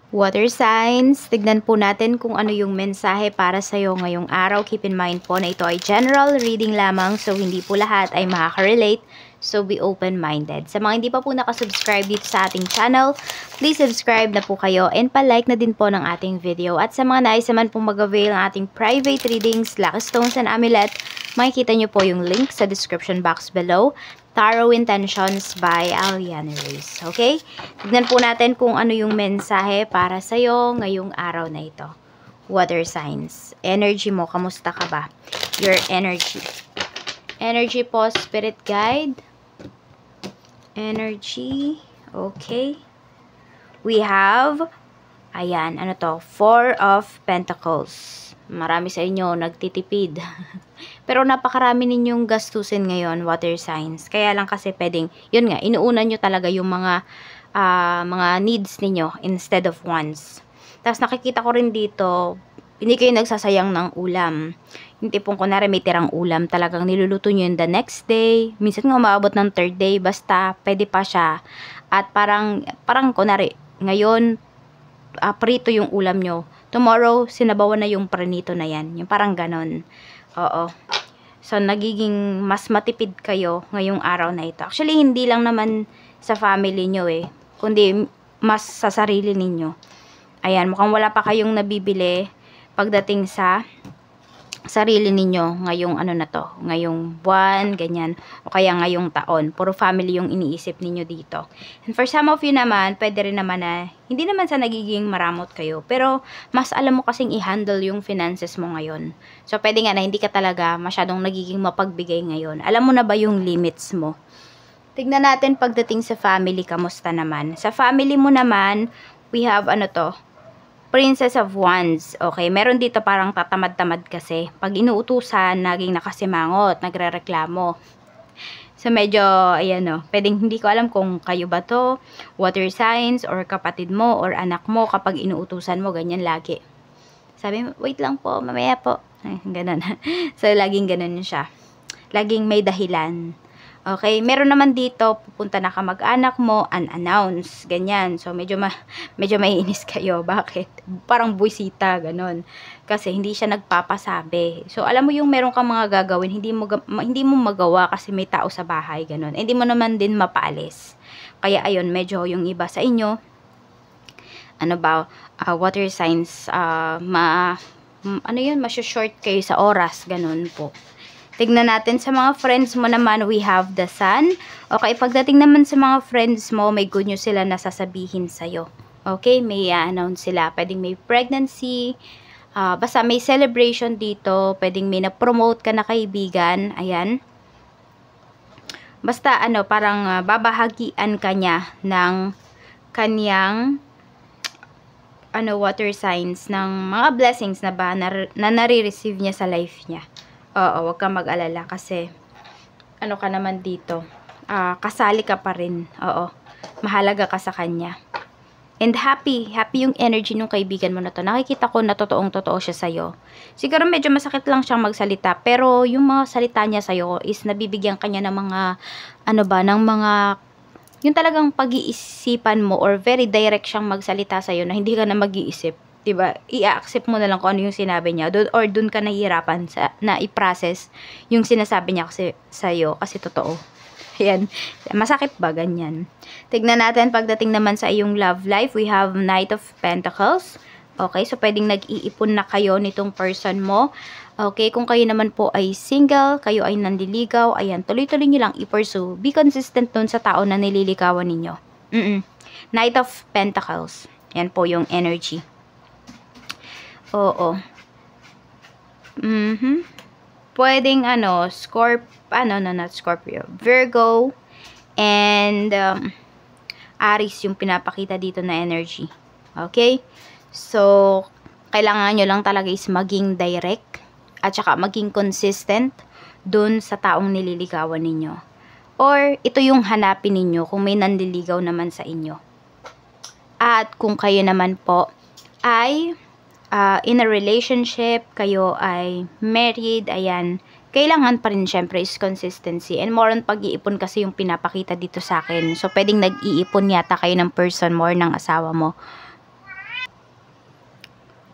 Water signs, tignan po natin kung ano yung mensahe para sa'yo ngayong araw. Keep in mind po na ito ay general reading lamang, so hindi po lahat ay makaka-relate. So be open-minded. Sa mga hindi pa po nakasubscribe dito sa ating channel, please subscribe na po kayo and pa-like na din po ng ating video. At sa mga nais naman pong mag-avail ng ating private readings, Lucky Stones and Amulet, makikita nyo po yung link sa description box below. Tarot Intentions by Aliana Reyes. Okay? Tignan po natin kung ano yung mensahe para sa'yo ngayong araw na ito. Water signs. Energy mo, kamusta ka ba? Your energy. Energy po, spirit guide. Energy. Okay. We have, ayan, ano to? Four of Pentacles. Marami sa inyo nagtitipid. Pero napakarami ninyong gastusin ngayon, water signs. Kaya lang kasi pwedeng, yun nga, inuuna nyo talaga yung mga needs ninyo instead of wants. Tapos nakikita ko rin dito, hindi kayo nagsasayang ng ulam. Yung tipong kunwari may tirang ulam, talagang niluluto nyo yun the next day. Minsan nga umaabot ng third day, basta pwede pa siya. At parang kunwari, ngayon, prito yung ulam nyo. Tomorrow, sinabawan na yung pranito na yan. Yung parang ganon. Oo. So, nagiging mas matipid kayo ngayong araw na ito. Actually, hindi lang naman sa family nyo kundi mas sa sarili ninyo. Ayan, mukhang wala pa kayong nabibili pagdating sa sarili ninyo ngayong ano na to, ngayong buwan, ganyan, o kaya ngayong taon. Puro family yung iniisip ninyo dito. And for some of you naman, pwede rin naman na, hindi naman sa nagiging maramot kayo, pero mas alam mo kasing i-handle yung finances mo ngayon. So, pwede nga na hindi ka talaga masyadong nagiging mapagbigay ngayon. Alam mo na ba yung limits mo? Tignan natin pagdating sa family, kamusta naman? Sa family mo naman, we have ano to, Princess of Wands. Okay, meron dito parang tatamad-tamad kasi. Pag inuutusan, naging nakasimangot, nagrereklamo. So, medyo, ayan pwedeng hindi ko alam kung kayo ba to, water signs, or kapatid mo, or anak mo, kapag inuutusan mo, ganyan lagi. Sabi mo, wait lang po, mamaya po. Ay, ganun. So, laging ganun siya. Laging may dahilan. Okay, meron naman dito, pupunta na kamag-anak mo, unannounced, ganyan. So, medyo maiinis kayo. Bakit? Parang buwisita, ganun. Kasi hindi siya nagpapasabi. So, alam mo yung meron kang mga gagawin, hindi mo magawa kasi may tao sa bahay, ganun. Hindi mo naman din mapaalis. Kaya, ayun, medyo yung iba sa inyo, ano ba, water signs, ano yun, masya-short kayo sa oras, ganun po. Tignan natin sa mga friends mo naman, we have the Sun. Okay, pagdating naman sa mga friends mo, may good news sila na sasabihin sa'yo. Okay, may announce sila. Pwedeng may pregnancy, basta may celebration dito, pwedeng may na-promote ka na kaibigan, ayan. Basta parang babahagian ka niya ng kanyang water signs, ng mga blessings na nare-receive niya sa life niya. Oo, wag kang mag-alala kasi ka naman dito. Kasali ka pa rin. Oo, mahalaga ka sa kanya. And happy yung energy ng kaibigan mo na to. Nakikita ko na totoong-totoo siya sa'yo. Siguro medyo masakit lang siyang magsalita, pero yung mga salita niya sa'yo is nabibigyan kanya ng mga, ng mga, yung talagang pag-iisipan mo or very direct siyang magsalita sa'yo na hindi ka na mag-iisip. Diba? I-accept mo na lang kung ano yung sinabi niya. Or dun ka nahihirapan na i-process yung sinasabi niya kasi sa'yo. Kasi totoo. Ayan. Masakit ba? Ganyan. Tignan natin pagdating naman sa iyong love life. We have Knight of Pentacles. Okay. So, pwedeng nag-iipon na kayo nitong person mo. Okay. Kung kayo naman po ay single, kayo ay nandiligaw, ayan. Tuloy-tuloy nyo lang i-pursue. Be consistent dun sa tao na nililigawan ninyo. Knight of Pentacles. Yan po yung energy. Oo. Pwedeng not Scorpio. Virgo and Aries yung pinapakita dito na energy. Okay? So, kailangan nyo lang talaga is maging direct at saka maging consistent dun sa taong nililigawan ninyo. Or, ito yung hanapin ninyo kung may nanliligaw naman sa inyo. At kung kayo naman po ay in a relationship, kayo ay married, ayan, kailangan pa rin syempre is consistency. And more on pag-iipon kasi yung pinapakita dito sa akin. So, pwedeng nag-iipon yata kayo ng person more ng asawa mo.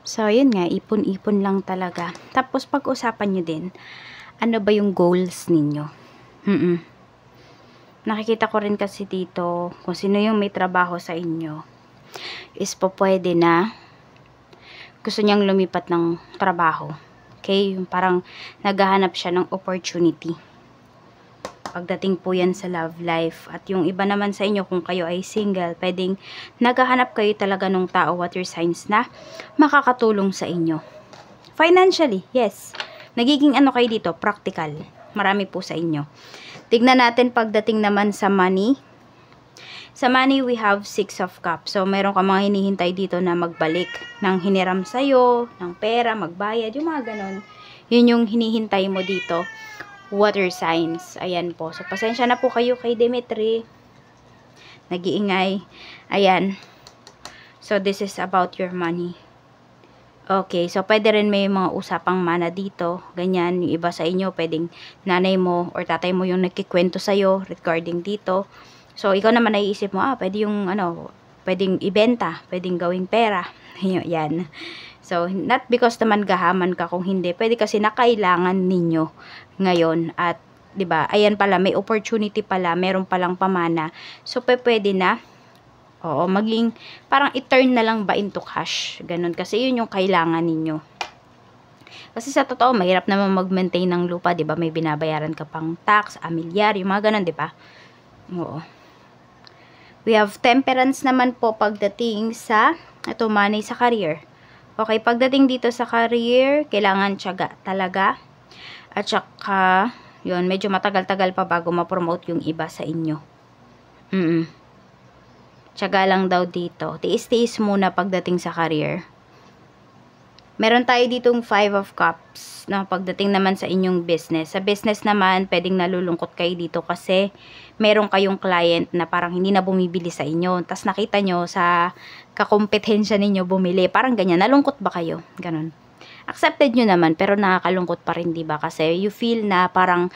So, yun nga, ipon-ipon lang talaga. Tapos, pag-usapan nyo din, ano ba yung goals ninyo? Nakikita ko rin kasi dito, kung sino yung may trabaho sa inyo, is po pwede na gusto niyang lumipat ng trabaho. Okay? Yung parang naghahanap siya ng opportunity. Pagdating po yan sa love life. At yung iba naman sa inyo, kung kayo ay single, pwedeng naghahanap kayo talaga ng tao, water signs, na makakatulong sa inyo. Financially, yes. Nagiging ano kayo dito, practical. Marami po sa inyo. Tignan natin pagdating naman sa money. Sa money, we have 6 of cups. So, meron ka mga hinihintay dito na magbalik ng hiniram sa'yo, ng pera, magbayad, yung mga ganon. Yun yung hinihintay mo dito. Water signs. Ayan po. So, pasensya na po kayo kay Dimitri. Nag-iingay. Ayan. So, this is about your money. Okay. So, pwede rin may mga usapang mana dito. Ganyan. Yung iba sa inyo, pwedeng nanay mo or tatay mo yung nagkikwento sa'yo regarding dito. So, ikaw naman naiisip mo, pwede yung, pwedeng ibenta, pwedeng gawing pera. Yan. So, not because naman gahaman ka, kung hindi. Pwede kasi na kailangan ninyo ngayon. At, 'di ba? Ayan pala, may opportunity pala, meron palang pamana. So, pwede na, maging, parang i-turn na lang ba into cash. Ganun. Kasi yun yung kailangan ninyo. Kasi sa totoo, mahirap naman mag-maintain ng lupa, 'di ba? May binabayaran ka pang tax, amilyar, yung mga ganun, 'di ba? Oo. We have temperance naman po pagdating sa, money sa career. Okay, pagdating dito sa career, kailangan tiyaga talaga. At saka, yun, medyo matagal-tagal pa bago ma-promote yung iba sa inyo. Tiyaga lang daw dito. Tiis-tiis muna pagdating sa career. Meron tayo ditong 5 of cups na pagdating naman sa inyong business. Sa business naman, pwedeng nalulungkot kayo dito kasi meron kayong client na parang hindi na bumibili sa inyo. Tapos nakita nyo sa kakompetensya ninyo bumili. Parang ganyan. Nalungkot ba kayo? Ganon. Accepted nyo naman pero nakakalungkot pa rin, diba? Kasi you feel na parang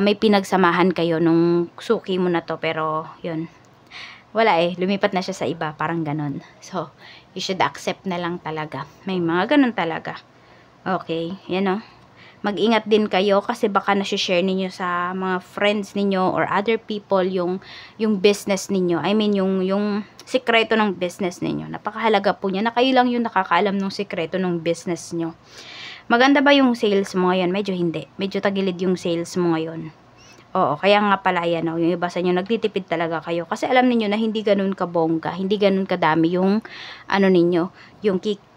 may pinagsamahan kayo nung suki mo na to. Pero yun. Wala lumipat na siya sa iba, parang ganon. So, you should accept na lang talaga. May mga ganon talaga. Okay, yan Mag-ingat din kayo kasi baka na-share ninyo sa mga friends ninyo or other people yung business ninyo. I mean, yung sikreto ng business ninyo. Napakahalaga po niya na kayo lang yung nakakaalam ng sikreto ng business nyo. Maganda ba yung sales mo ngayon? Medyo hindi. Medyo tagilid yung sales mo ngayon. Oo, kaya nga pala yan, yung iba sa inyo, nagtitipid talaga kayo. Kasi alam niyo na hindi ganun kabongga, hindi ganun kadami yung, ninyo,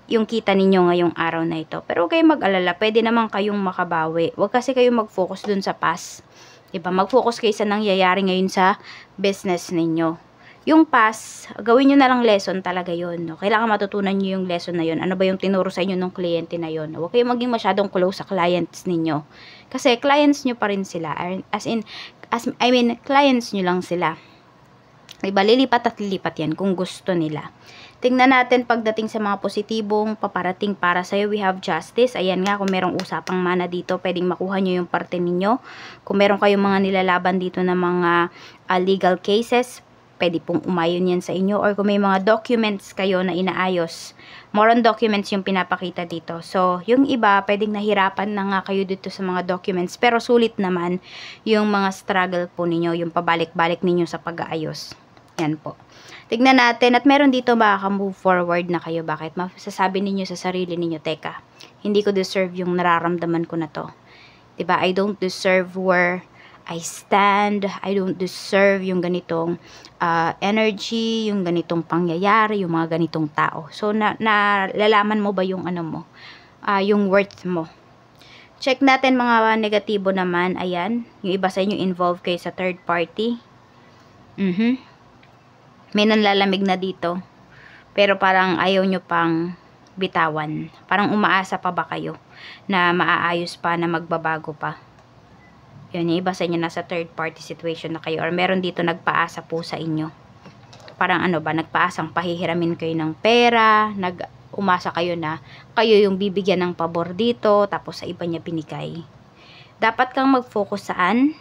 yung kita ninyo ngayong araw na ito. Pero huwag kayong mag-alala, pwede naman kayong makabawi. Huwag kasi kayong mag-focus dun sa past. Diba? Mag-focus kayo sa nangyayari ngayon sa business ninyo. Yung past, gawin nyo na lang lesson talaga yun. No? Kailangan matutunan nyo yung lesson na yun. Ano ba yung tinuro sa inyo ng kliyente na yun? Huwag kayong maging masyadong close sa clients ninyo. Kasi clients nyo pa rin sila. Clients nyo lang sila. Diba? Lilipat at lilipat yan kung gusto nila. Tingnan natin pagdating sa mga positibong paparating para sa'yo. We have justice. Ayan nga, kung merong usapang mana dito, pwedeng makuha nyo yung parte ninyo. Kung meron kayong mga nilalaban dito na mga legal cases, pwede pong umayon yan sa inyo. Or kung may mga documents kayo na inaayos, more on documents yung pinapakita dito. So, yung iba, pwedeng nahirapan na nga kayo dito sa mga documents. Pero sulit naman yung mga struggle po ninyo, yung pabalik-balik ninyo sa pag-aayos. Yan po. Tignan natin. At meron dito makaka-move forward na kayo. Bakit? Masasabi ninyo sa sarili ninyo, teka, hindi ko deserve yung nararamdaman ko na to. Diba? I don't deserve where I stand. I don't deserve yung ganitong energy, yung ganitong pangyayari, yung mga ganitong tao. So, nalalaman mo ba yung yung worth mo? Check natin mga negatibo naman. Ayan. Yung iba sa inyo involved kayo sa third party. May nanlalamig na dito. Pero parang ayaw nyo pang bitawan. Parang umaasa pa ba kayo na maaayos pa, na magbabago pa? Yun, yung iba sa inyo nasa third party situation na kayo. Or meron dito nagpaasa po sa inyo. Parang nagpaasang pahihiramin kayo ng pera. Umasa kayo na kayo yung bibigyan ng pabor dito. Tapos sa iba niya binigay. Dapat kang mag-focus saan?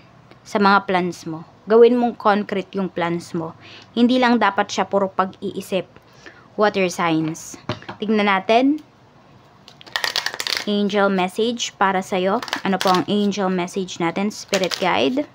Sa mga plans mo. Gawin mong concrete yung plans mo. Hindi lang dapat siya puro pag-iisip. Water signs. Tignan natin. angel message para sa'yo. Ano po ang angel message natin? Spirit guide.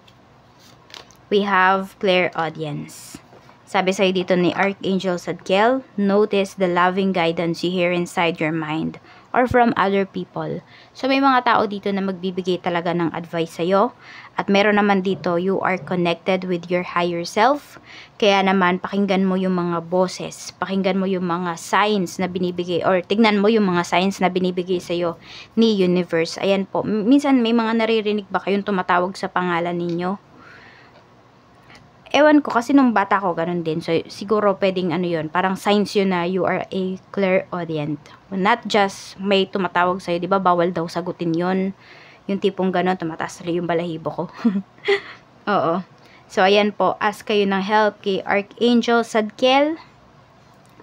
We have clairaudience. Sabi sa'yo dito ni Archangel Zadkiel, notice the loving guidance you hear inside your mind or from other people. So, may mga tao dito na magbibigay talaga ng advice sa'yo. At meron naman dito, you are connected with your higher self. Kaya naman, pakinggan mo yung mga boses. Pakinggan mo yung mga signs na binibigay or tignan mo yung mga signs na binibigay sa'yo ni universe. Ayan po. Minsan, may mga naririnig ba kayong tumatawag sa pangalan ninyo? Ewan ko, kasi nung bata ko, ganun din. So, siguro pwedeng ano yun, parang signs yun na you are a clairaudient. Not just may tumatawag sa'yo, di ba? Bawal daw sagutin yun. Yung tipong ganun, tumataas na yung balahibo ko. Oo. So, ayan po, ask kayo ng help kay Archangel Zadkiel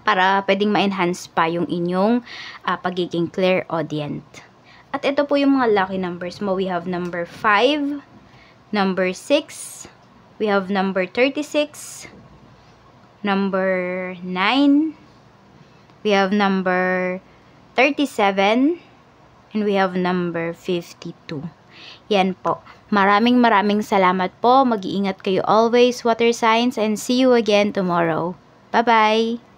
para pwedeng ma-enhance pa yung inyong pagiging clairaudient. At ito po yung mga lucky numbers mo. We have number 5, number 6, we have number 36, number 9, we have number 37, and we have number 52. Yan po. Maraming salamat po. Mag-iingat kayo always, water signs, and see you again tomorrow. Bye-bye!